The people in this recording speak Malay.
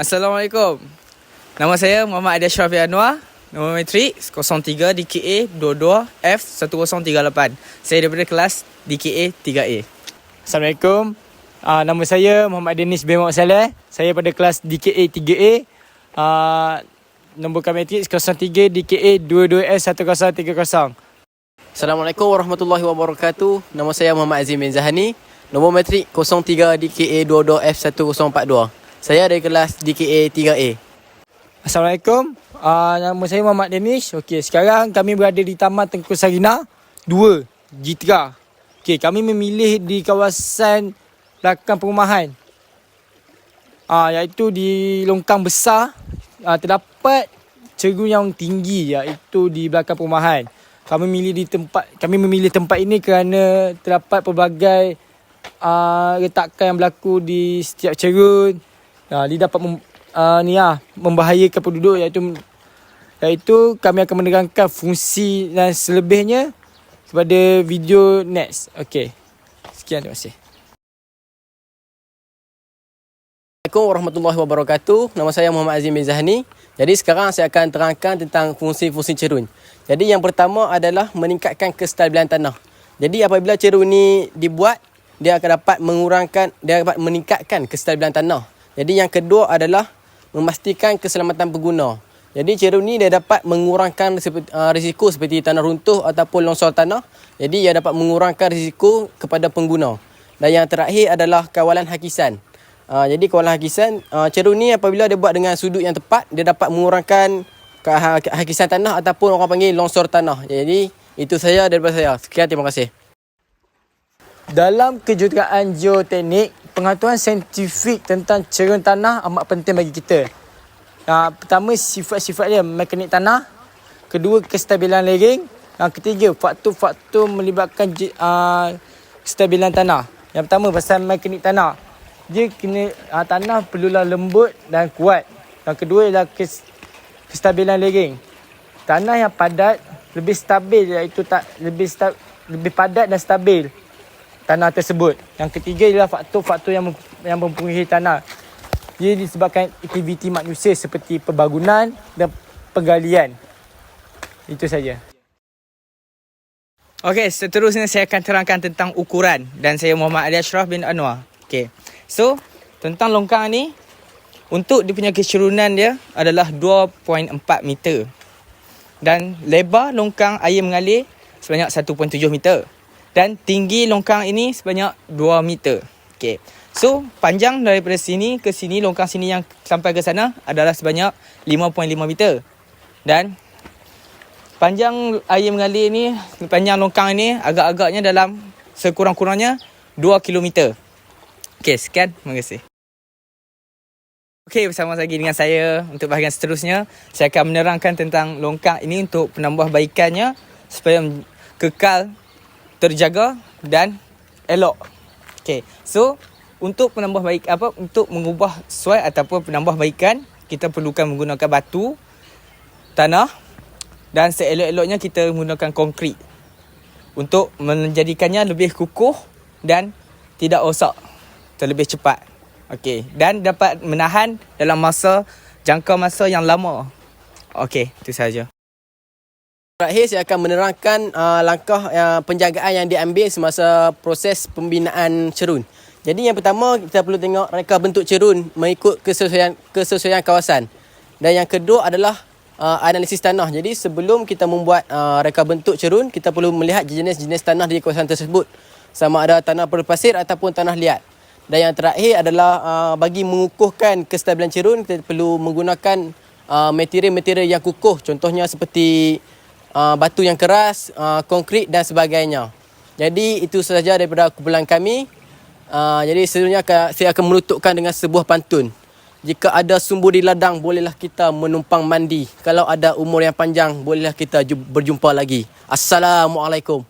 Assalamualaikum. Nama saya Muhammad Adi Ashraf Anwar. Nombor matrik 03 DKA 22F1038. Saya daripada kelas DKA 3A. Assalamualaikum. Nama saya Muhammad Denis bin Muhammad Saleh. Saya pada kelas DKA 3A. Nombor matrik 03 DKA 22S1030. Assalamualaikum warahmatullahi wabarakatuh. Nama saya Muhammad Azim bin Zahani. Nombor matrik 03 DKA 22F1042. Saya dari kelas DKA 3A. Assalamualaikum. Nama saya Muhammad Denis. Okey, sekarang kami berada di Taman Tengku Sarina 2, Jitra. Okey, kami memilih di kawasan belakang perumahan. Iaitu di longkang besar. Terdapat cerun yang tinggi iaitu di belakang perumahan. Kami memilih tempat ini kerana terdapat pelbagai retakan yang berlaku di setiap cerun. Dia dapat membahayakan penduduk iaitu kami akan menerangkan fungsi dan selebihnya kepada video next. Okey. Sekian, terima kasih. Assalamualaikum warahmatullahi wabarakatuh. Nama saya Muhammad Azim bin Zahani. Jadi sekarang saya akan terangkan tentang fungsi-fungsi cerun. Jadi yang pertama adalah meningkatkan kestabilan tanah. Jadi apabila cerun ni dibuat, dia akan dapat meningkatkan kestabilan tanah. Jadi yang kedua adalah memastikan keselamatan pengguna. Jadi cerun ni dia dapat mengurangkan risiko seperti tanah runtuh ataupun longsor tanah. Jadi ia dapat mengurangkan risiko kepada pengguna. Dan yang terakhir adalah kawalan hakisan. Jadi kawalan hakisan, cerun ni apabila dia buat dengan sudut yang tepat, dia dapat mengurangkan hakisan tanah ataupun orang panggil longsor tanah. Jadi itu saja daripada saya. Sekian, terima kasih. Dalam kejuruteraan geoteknik, pengetahuan saintifik tentang cerun tanah amat penting bagi kita. Pertama, sifat-sifat dia, mekanik tanah. Kedua, kestabilan lereng. Yang ketiga, faktor-faktor melibatkan kestabilan tanah. Yang pertama, pasal mekanik tanah. Dia tanah perlulah lembut dan kuat. Yang kedua ialah kestabilan lereng. Tanah yang padat lebih stabil, iaitu lebih padat dan stabil tanah tersebut. Yang ketiga ialah faktor-faktor yang mempengaruhi tanah. Ia disebabkan aktiviti manusia seperti pembangunan dan penggalian. Itu saja. Okey, seterusnya saya akan terangkan tentang ukuran. Dan saya Muhammad Adi Ashraf bin Anwar. Okey. So, tentang longkang ni, untuk dia punya kecerunan dia adalah 2.4 meter. Dan lebar longkang air mengalir sebanyak 1.7 meter. Dan tinggi longkang ini sebanyak 2 meter. Okey. So, panjang daripada sini ke sini, longkang sini yang sampai ke sana adalah sebanyak 5.5 meter. Dan panjang air mengalir ni, panjang longkang ini agak-agaknya dalam sekurang-kurangnya 2 kilometer. Okey, sekian. Terima kasih. Okey, bersama lagi dengan saya untuk bahagian seterusnya, saya akan menerangkan tentang longkang ini untuk penambahbaikannya supaya kekal terjaga dan elok. Okey. So, untuk untuk mengubah soil ataupun penambahbaikan, kita perlukan menggunakan batu, tanah dan seelok-eloknya kita menggunakan konkrit untuk menjadikannya lebih kukuh dan tidak rosak terlebih cepat. Okey, dan dapat menahan dalam jangka masa yang lama. Okey, itu sahaja. Terakhir, saya akan menerangkan langkah penjagaan yang diambil semasa proses pembinaan cerun. Jadi yang pertama, kita perlu tengok reka bentuk cerun mengikut kesesuaian kawasan. Dan yang kedua adalah analisis tanah. Jadi sebelum kita membuat reka bentuk cerun, kita perlu melihat jenis-jenis tanah di kawasan tersebut. Sama ada tanah berpasir ataupun tanah liat. Dan yang terakhir adalah bagi mengukuhkan kestabilan cerun, kita perlu menggunakan material-material yang kukuh. Contohnya seperti batu yang keras, konkrit dan sebagainya. Jadi itu sahaja daripada kumpulan kami. Jadi seterusnya saya akan menutupkan dengan sebuah pantun. Jika ada sumber di ladang, bolehlah kita menumpang mandi. Kalau ada umur yang panjang, bolehlah kita berjumpa lagi. Assalamualaikum.